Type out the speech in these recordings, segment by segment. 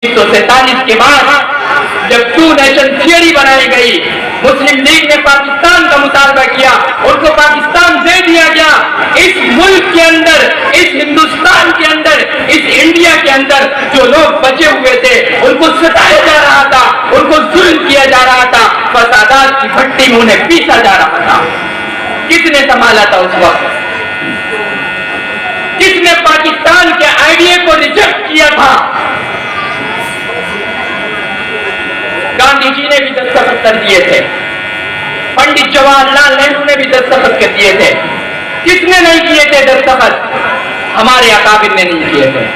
1947 के बाद जब टू नेशन थियरी बनाई गई, मुस्लिम लीग ने पाकिस्तान का मुतालबा किया, उनको पाकिस्तान दे दिया गया। इस मुल्क के अंदर, इस हिंदुस्तान के अंदर, इस इंडिया के अंदर जो लोग बचे हुए थे उनको सताया जा रहा था, उनको जुल्म किया जा रहा था, फसादात की भट्टी में उन्हें पीसा जा रहा था। किसने संभाला था उस वक्त? किसने पाकिस्तान के आइडिया को रिजेक्ट किया था? गांधी जी ने भी दस्तखत कर दिए थे, पंडित जवाहरलाल नेहरू ने भी दस्तखत कर दिए थे। किसने नहीं किए थे दस्तखत? हमारे अकाबिर ने नहीं किए थे।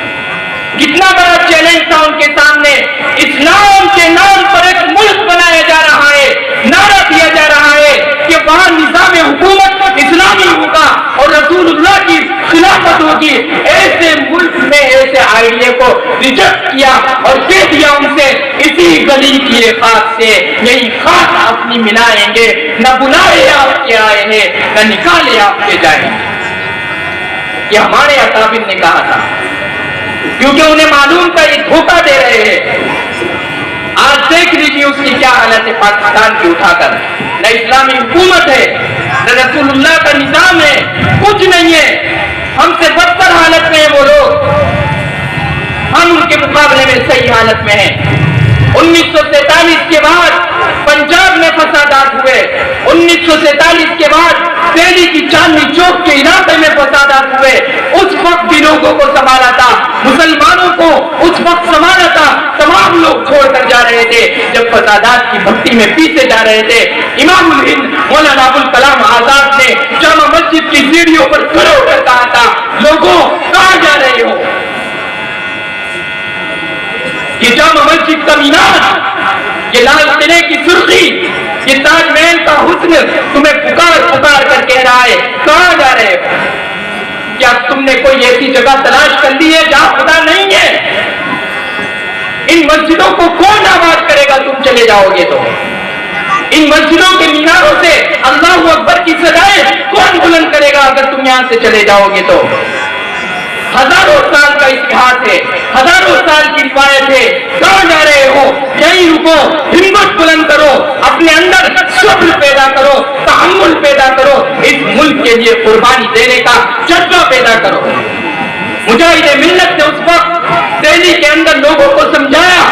कितना बड़ा चैलेंज था उनके सामने। इस्लाम के नाम पर एक मुल्क बनाया जा रहा है, नारा दिया जा रहा है कि वहां निजाम हुकूमत इस्लामी होगा और रसूलुल्लाह की खिलाफत होगी। ऐसे मुल्क में ऐसे आइडिया को रिजेक्ट किया और दे दिया उनसे। इसी गली की खाक से यही खाक अपनी मिलाएंगे, न बुलाए आपके आए हैं, न निकाले आपके जाएंगे। ये हमारे अकाबिर ने कहा था, क्योंकि उन्हें मालूम था ये धोखा दे रहे हैं। आज देख लीजिए उसकी क्या हालत है पाकिस्तान की उठाकर। न इस्लामी हुकूमत है, न रसूलुल्लाह का निजाम है, कुछ नहीं है। हमसे बदतर हालत में है वो लोग, हम उनके मुकाबले में सही हालत में हैं। 1947 के बाद पंजाब में फसादात हुए, 1947 के बाद दिल्ली की चांदनी चौक के इलाके में फसादात हुए। उस वक्त भी लोगों को संभाला था, मुसलमानों को उस वक्त संभाला था। तमाम लोग छोड़कर जा रहे थे जब फसादात की भट्टी में पीसे जा रहे थे। इमाम उल हिंद मौलाना अबुल कलाम आजाद ने जामा मस्जिद की सीढ़ियों पर खड़े होकर कहा था, लोगों कहां जा रहे हो? ये जामा मस्जिद का मीनार, ये लाल किले की सुर्खी, ये ताजमहल का हुस्न तुम्हें पुकार पुकार कर कह रहा है, कहां जा रहे हो? क्या तुमने कोई ऐसी जगह तलाश कर ली है जहां खुदा नहीं है? इन मस्जिदों को कौन आबाद करेगा तुम चले जाओगे तो? इन मस्जिदों के मीनारों से अल्लाहू अकबर की सदाएं कौन बुलंद करेगा अगर तुम यहां से चले जाओगे तो? हजारों साल का इतिहास है, हजारों साल की रिवायत है। कहां जा रहे हो? यहीं रुको, हिम्मत बुलंद करो, अपने अंदर सब्र पैदा करो, तहम्मुल पैदा करो, इस मुल्क के लिए कुर्बानी देने का जज्बा पैदा करो। मुजाहिद मिल्लत ने उस वक्त दिल्ली के अंदर लोगों को समझाया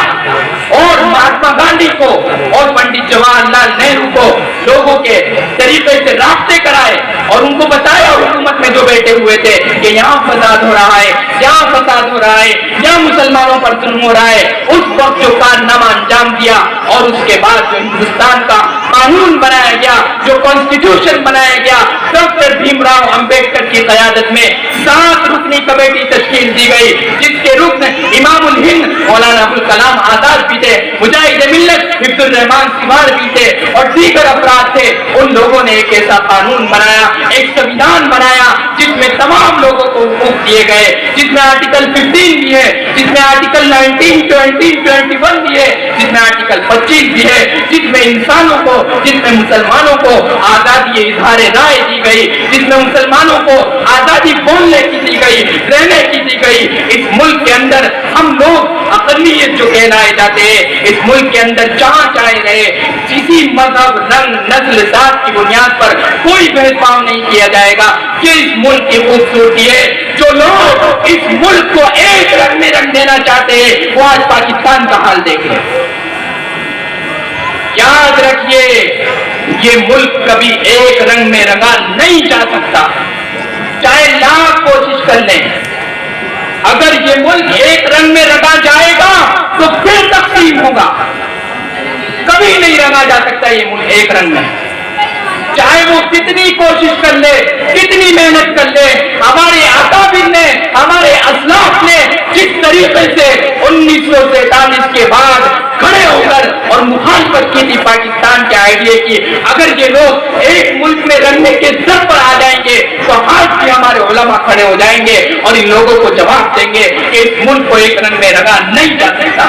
और महात्मा गांधी को और पंडित जवाहरलाल नेहरू को लोगों के तरीके से रास्ते कराए और उनको बताया हुकूमत में जो बैठे हुए थे कि यहाँ फसाद हो रहा है, यहाँ फसाद हो रहा है, यहाँ मुसलमानों पर जुल्म हो रहा है। उस वक्त जो कारनामा अंजाम दिया और उसके बाद जो हिंदुस्तान का कानून बनाया गया, जो कॉन्स्टिट्यूशन बनाया गया, डॉक्टर भीमराव अंबेडकर की क़यादत में 7 रुकनी कमेटी तश्कील दी गई, जिसके रुकन इमाम उल हिंद मौलाना अबुल कलाम आजाद भी थे, मुजाहिद मिल्लत हिफ्जुर रहमान सिवार भी थे और दीगर अफराद थे। उन लोगों ने एक ऐसा कानून बनाया, एक संविधान बनाया जिसमें तमाम लोगों को हुकूक दिए गए, जिसमें आर्टिकल 15 भी है, जिसमें आर्टिकल 19, 20, 21 भी है, जिसमें आर्टिकल 25 भी है, जिसमें इंसानों को, जिसमें मुसलमानों को आजादी इजहार राय दी गई, जिसमें मुसलमानों को आजादी बोलने की दी गई, रहने की दी गई। इस मुल्क के अंदर हम लोग अक़लियत जो कहलाए जाते हैं, इस मुल्क के अंदर जहां चाहे रहे, किसी मजहब, रंग, नस्ल, जात की बुनियाद पर कोई भेदभाव नहीं किया जाएगा। ये इस मुल्क की खूबसूरती है। जो लोग इस मुल्क को एक रंग में रंग देना चाहते हैं वो आज पाकिस्तान का हाल देख लें। याद रखिए, ये मुल्क कभी एक रंग में रंगा नहीं जा सकता, चाहे लाख कोशिश कर लें। अगर ये मुल्क एक रंग में रंगा जाएगा तो फिर तकसीम होगा, कभी नहीं रंगा जा सकता ये मुल्क एक रंग में। चाहे वो कितनी कोशिश कर ले, कितनी मेहनत कर ले, हमारे अकाबिर ने, हमारे असलाफ ने जिस तरीके से 1947 के बाद खड़े होकर और मुखालफत की थी पाकिस्तान के आइडिया की, अगर ये लोग एक मुल्क में रंगने के दर पर आ जाएंगे तो आज भी हमारे उलमा खड़े हो जाएंगे और इन लोगों को जवाब देंगे कि इस मुल्क को एक रंग में रंगा नहीं जा सकता।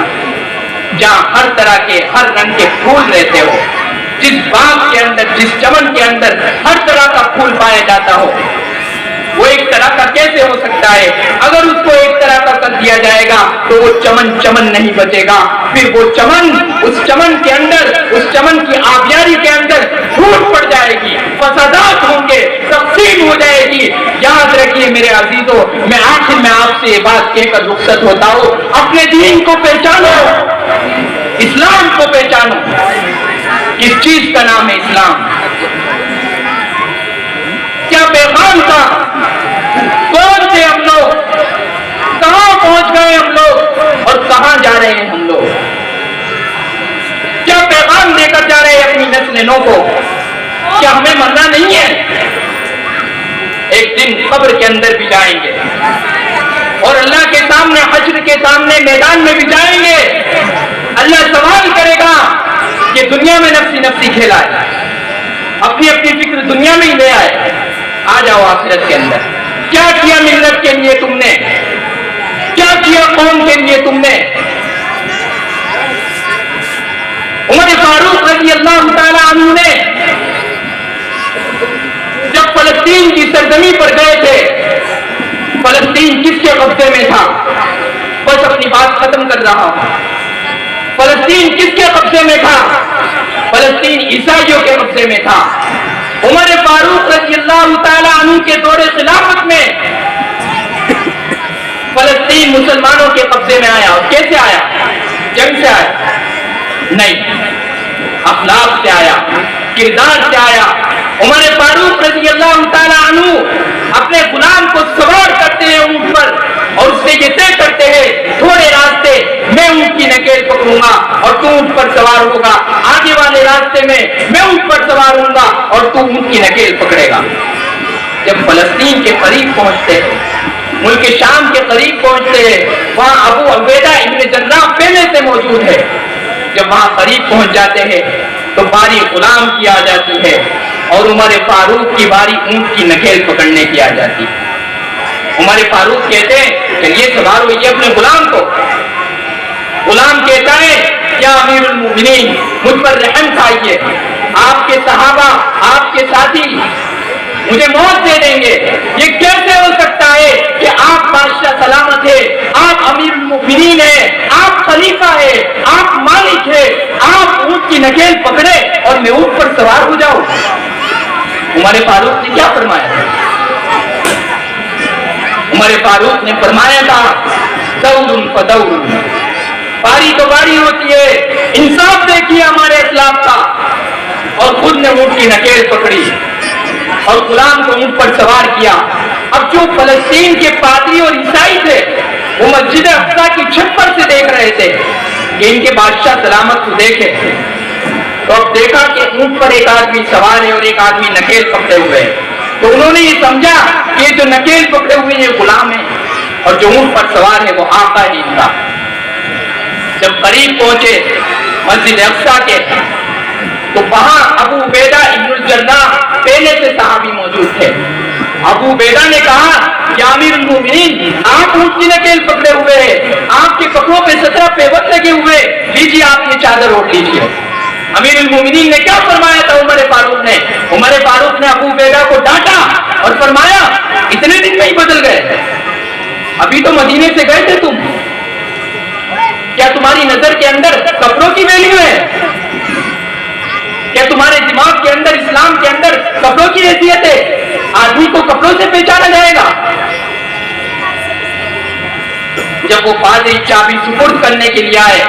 जहां हर तरह के, हर रंग के फूल रहते हो, जिस बाग के अंदर, जिस चमन के अंदर हर तरह का फूल पाया जाता हो, وہ ایک طرح کا کیسے ہو سکتا ہے؟ اگر اس کو ایک طرح کا کر دیا جائے گا تو وہ چمن چمن نہیں بچے گا، پھر وہ چمن، اس چمن کے اندر، اس چمن کی آبیاری کے اندر پھوٹ پڑ جائے گی، فسادات ہوں گے، تقسیم ہو جائے گی۔ یاد رکھیے میرے عزیزوں، میں آخر میں آپ سے یہ بات کہہ کر رخصت ہوتا ہوں، اپنے دین کو پہچانو، اسلام کو پہچانو۔ کس چیز کا نام ہے اسلام؟ کیا پیغام تھا؟ کون تھے ہم لوگ؟ کہاں پہنچ گئے ہم لوگ اور کہاں جا رہے ہیں ہم لوگ؟ کیا پیغام دے کر جا رہے ہیں اپنی نسل نو کو؟ کیا ہمیں مرنا نہیں ہے؟ ایک دن قبر کے اندر بھی جائیں گے اور اللہ کے سامنے، حشر کے سامنے میدان میں بھی جائیں گے۔ اللہ سوال کرے گا کہ دنیا میں نفسی نفسی کھیلا ہے، اپنی اپنی فکر دنیا میں ہی لے آئے، آ جاؤ آخرت کے اندر، کیا کیا ملت کے لیے تم نے؟ کیا کیا قوم کے لیے تم نے؟ عمر فاروق رضی اللہ تعالیٰ عنہ نے جب فلسطین کی سرزمین پر گئے تھے، فلسطین کس کے قبضے میں تھا؟ بس اپنی بات ختم کر رہا ہوں۔ فلسطین کس کے قبضے میں تھا؟ فلسطین عیسائیوں کے قبضے میں تھا۔ عمر فاروق رضی اللہ تعالیٰ عنہ کے دور خلافت میں فلسطین مسلمانوں کے قبضے میں آیا۔ اور کیسے آیا؟ جنگ سے آیا؟ نہیں، اخلاق سے آیا، کردار سے آیا۔ عمر فاروق رضی اللہ تعالیٰ عنہ اپنے غلام کو سوار کرتے ہیں اونٹ پر اور اس سے یہ طے کرتے ہیں تھوڑے راستے میں اونٹ کی نکیل پکڑوں گا اور تو اونٹ پر سوار ہوگا، آگے والے راستے میں اونٹ پر سوار ہوں گا اور تو اونٹ کی نکیل پکڑے گا۔ جب فلسطین کے قریب پہنچتے ہیں، ملک شام کے قریب پہنچتے ہیں، وہاں ابو عبیدہ ابن جراح پہلے سے موجود ہے۔ جب وہاں قریب پہنچ جاتے ہیں تو باری غلام کی آ جاتی ہے اور عمر فاروق کی باری اونٹ کی نکیل پکڑنے کی آ جاتی ہے۔ عمر فاروق کہتے ہیں کہ یہ سوار ہوئیے اپنے غلام کو۔ غلام کہتا ہے کیا امیر المومنین مجھ پر رحم کھائیے، آپ کے صحابہ، آپ کے ساتھی مجھے موت دے دیں گے، یہ کیسے ہو سکتا ہے کہ آپ بادشاہ سلامت ہے، آپ امیر المومنین ہیں، آپ خلیفہ ہے، آپ مالک ہے، آپ اونٹ کی نکیل پکڑے اور میں اونٹ پر سوار ہو جاؤں؟ عمر فاروق نے کیا فرمایا تھا؟ عمر فاروق نے فرمایا تھا دور فدور، باری تو باری ہوتی ہے، انصاف دیکھیے ہمارے اسلام کا۔ اور خود نے اونٹ کی نکیل پکڑی اور غلام کو اونٹ پر سوار کیا۔ اب جو فلسطین کے پادری اور عیسائی تھے وہ مسجد اقصی کی چھت پر سے دیکھ رہے تھے کہ ان کے بادشاہ سلامت کو دیکھے، تو اب دیکھا کہ اونٹ پر ایک آدمی سوار ہے اور ایک آدمی نکیل پکڑے ہوئے ہے، تو انہوں نے یہ سمجھا کہ جو نکیل پکڑے ہوئے یہ غلام ہے اور جو اونٹ پر سوار ہے وہ آقا ہے ان کا۔ جب قریب پہنچے مسجد اقصی کے تو وہاں ابو عبیدہ ابن الجراح پہلے سے صحابی موجود تھے۔ ابو عبیدہ نے کہا کہ امیر المومنین آپ اونٹ کی نکیل پکڑے ہوئے ہیں، آپ کے کپڑوں پہ 17 پیوند لگے ہوئے، لیجیے آپ یہ چادر اوڑھ لیجیے۔ امیر المومنین نے کیا فرمایا تھا عمر فاروق نے؟ عمر فاروق نے ابو عبیدہ کو ڈانٹا اور فرمایا اتنے دن میں ہی بدل گئے، ابھی تو مدینے سے گئے تھے تم، کیا تمہاری نظر کے اندر کپڑوں کی ویلیو ہے؟ کیا تمہارے دماغ کے اندر، اسلام کے اندر کپڑوں کی حیثیت ہے؟ آدمی کو کپڑوں سے پہچانا جائے گا؟ جب وہ پادری چابی سپرد کرنے کے لیے آئے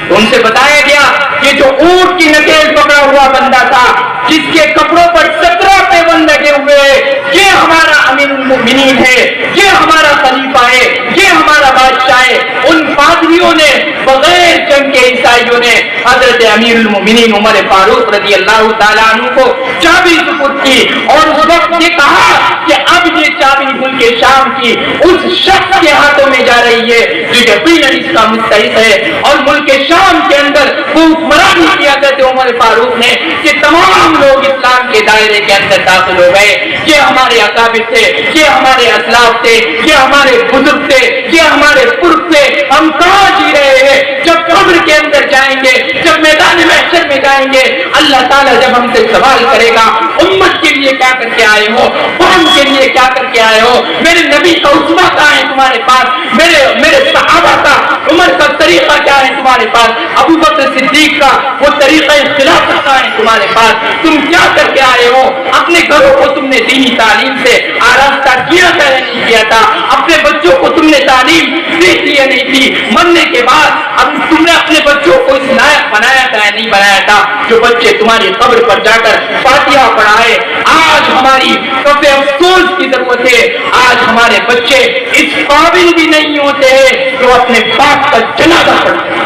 تو ان سے بتایا گیا کہ جو اونٹ کی نکیل پکڑا ہوا بندہ تھا جس کے کپڑوں پر 17 پیوند لگے ہوئے، یہ ہمارا امیر المومنین ہے، یہ ہمارا خلیفہ ہے، یہ ہمارا بادشاہ ہے۔ ان پادریوں نے بغیر جنگ کے عیسائیوں نے حضرت امیر المومنین عمر فاروق رضی اللہ تعالیٰ عنہ کو چابی سپرد کی اور اس وقت یہ کہا کہ اب یہ چابی ملک شام کی اس شخص کے ہاتھوں میں جا رہی ہے جو یقیناً اس کا مستحق ہے۔ اور ملک شام کے اندر وہ حکمرانی کیا کرتے عمر فاروق نے کہ تمام لوگ اسلام کے دائرے کے اندر داخل ہو گئے۔ یہ ہمارے اکابر تھے، یہ ہمارے اسلاف تھے، یہ ہمارے بزرگ تھے، یہ ہمارے پرخ تھے۔ ہم کہاں جی رہے ہیں؟ جب قبر کے اندر جائیں گے، جب میدان محشر میں جائیں گے، اللہ تعالیٰ جب ہم سے سوال کرے گا उम्मत के लिए क्या करके आए हो, कौम के लिए क्या करके आए हो। मेरे नबी का उस्वा कहाँ है तुम्हारे पास, मेरे सहाबा का, उमर का तरीका क्या है तुम्हारे पास, अबू बकर सिद्दीक का वो तरीका खिलाफत कहाँ है तुम्हारे पास। तुम क्या करके आए हो, अपने घरों को तुमने दीनी तालीम से आरास्ता किया था या नहीं किया था, अपने बच्चों को तुमने तालीम दी थी या नहीं दी। मरने के बाद अब तुमने अपने बच्चों को इस लायक बनाया था या नहीं बनाया था, जो बच्चे तुम्हारी कब्र पर जाकर फातिहा पढ़ाए। आज हमारी कफे अफसोस की जरूरत है, आज हमारे बच्चे इस काबिल भी नहीं होते हैं जो अपने बाप का जनाजा पढ़ाए।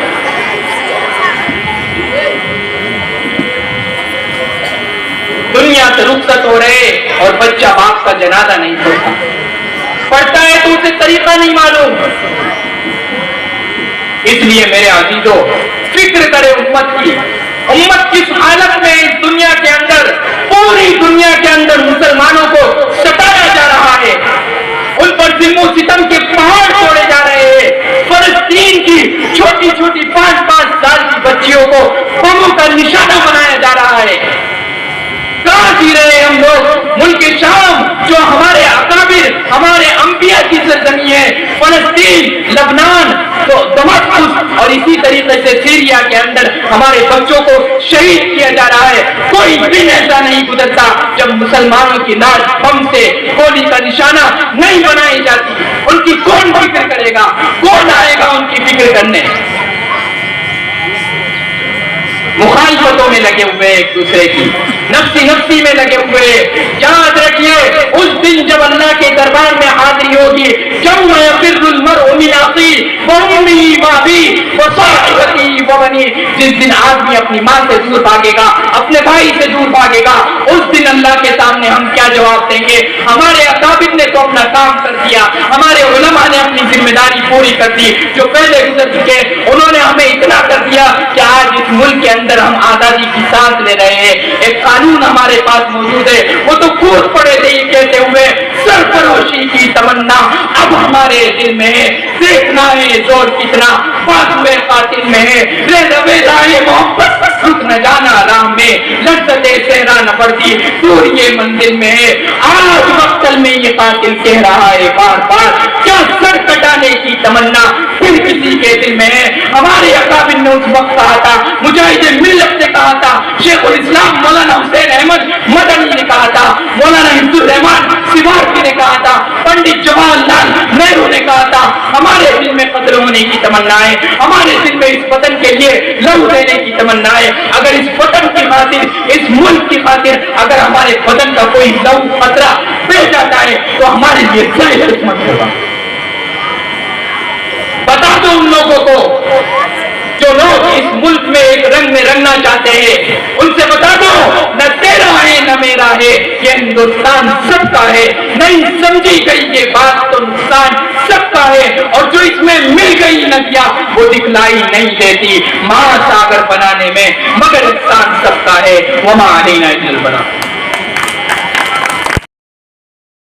दुनिया से रुखसत हो रहे और बच्चा बाप का जनाजा नहीं पढ़ता है तो उसे तरीका नहीं मालूम। इसलिए मेरे अजीजों, फिक्र करे उम्मत की। उम्मत किस हालत में इस दुनिया के अंदर, पूरी दुनिया के अंदर मुसलमानों को सताया जा रहा है, उन पर जिम्मो सितम के पहाड़ तोड़े जा रहे हैं। फलस्तीन की छोटी छोटी 5-5 साल की बच्चियों को बमों का निशाना बनाया जा रहा है। कहाँ जी रहे हैं हम लोग। मुल्क शाम जो हमारे अकाबिर, हमारे अंबिया की सरजमी है, फलस्तीन, लबनान, तो दमस्कस और इसी तरीके से सीरिया के अंदर हमारे बच्चों को शहीद किया जा रहा है। कोई दिन ऐसा नहीं गुजरता जब मुसलमानों की लाश बम से गोली का निशाना नहीं बनाई जाती। उनकी कौन फिक्र करेगा, कौन आएगा उनकी फिक्र करने। मुखालफतों में लगे हुए एक दूसरे की, नफ्सी नफ्सी में लगे हुए। याद रखिए उस दिन जब अल्लाह के दरबार में हाजिरी होगी, यौम यफिर्रुल मर्उ मिन अखीही व उम्मिही व अबीही व साहिबतिही व बनीही। जिस दिन आदमी अपनी माँ से दूर भागेगा, अपने भाई से दूर भागेगा, उस दिन अल्लाह के सामने हम क्या जवाब देंगे। हमारे अकाबिर ने तो अपना काम कर दिया, हमारे उलमा ने अपनी जिम्मेदारी पूरी कर दी। जो पहले गुजर चुके उन्होंने हमें इतना कर दिया कि आज इस मुल्क के अंदर हम आजादी की सांस ले रहे हैं। एक कानून हमारे पास मौजूद है, वो तो कूद पड़े थे ये कहते हुए सरफरोशी की तमन्ना अब हमारे दिल में है। देखना है जोर कितना बाजुए कातिल में है। रे रवे राहे मोहब्बत रुक न जाना राह में, लज्जते सहरा न पड़ती दूर ये मंजिल में है। आज मक्तल में ये कातिल कह रहा है बार बार, क्या सर कटाने की तमन्ना फिर किसी के दिल में है। हमारे अकाबिर ने उस वक्त कहा था, मुजाहिदे मिल्लत ने कहा था, शेखुल इस्लाम मौलाना हुसैन अहमद मदनी ने कहा था, मौलाना हिफ्जुर रहमान सिवारकी ने कहा था, पंडित जवाहरलाल नेहरू ने कहा था, हमारे दिल में कत्ल होने की तमन्ना है, हमारे दिल में इस वतन के लिए लहू देने की तमन्ना है। अगर इस वतन की खातिर, इस मुल्क की खातिर अगर हमारे वतन का कोई लहू खतरा पड़ जाता है तो हमारे लिए क्या किस्मत होगा। बता दो उन लोगों को जो लोग इस मुल्क में एक रंग में रंगना चाहते हैं, उनसे बता दो न तेरा है न मेरा है, ये हिंदुस्तान सबका है। नहीं समझी गई ये बात तो नुकसान सबका है, और जो इसमें मिल गई नदियां वो दिखलाई नहीं देती महासागर बनाने में, मगर इंसान सबका है। वमा अलैना इल्लल बलाग।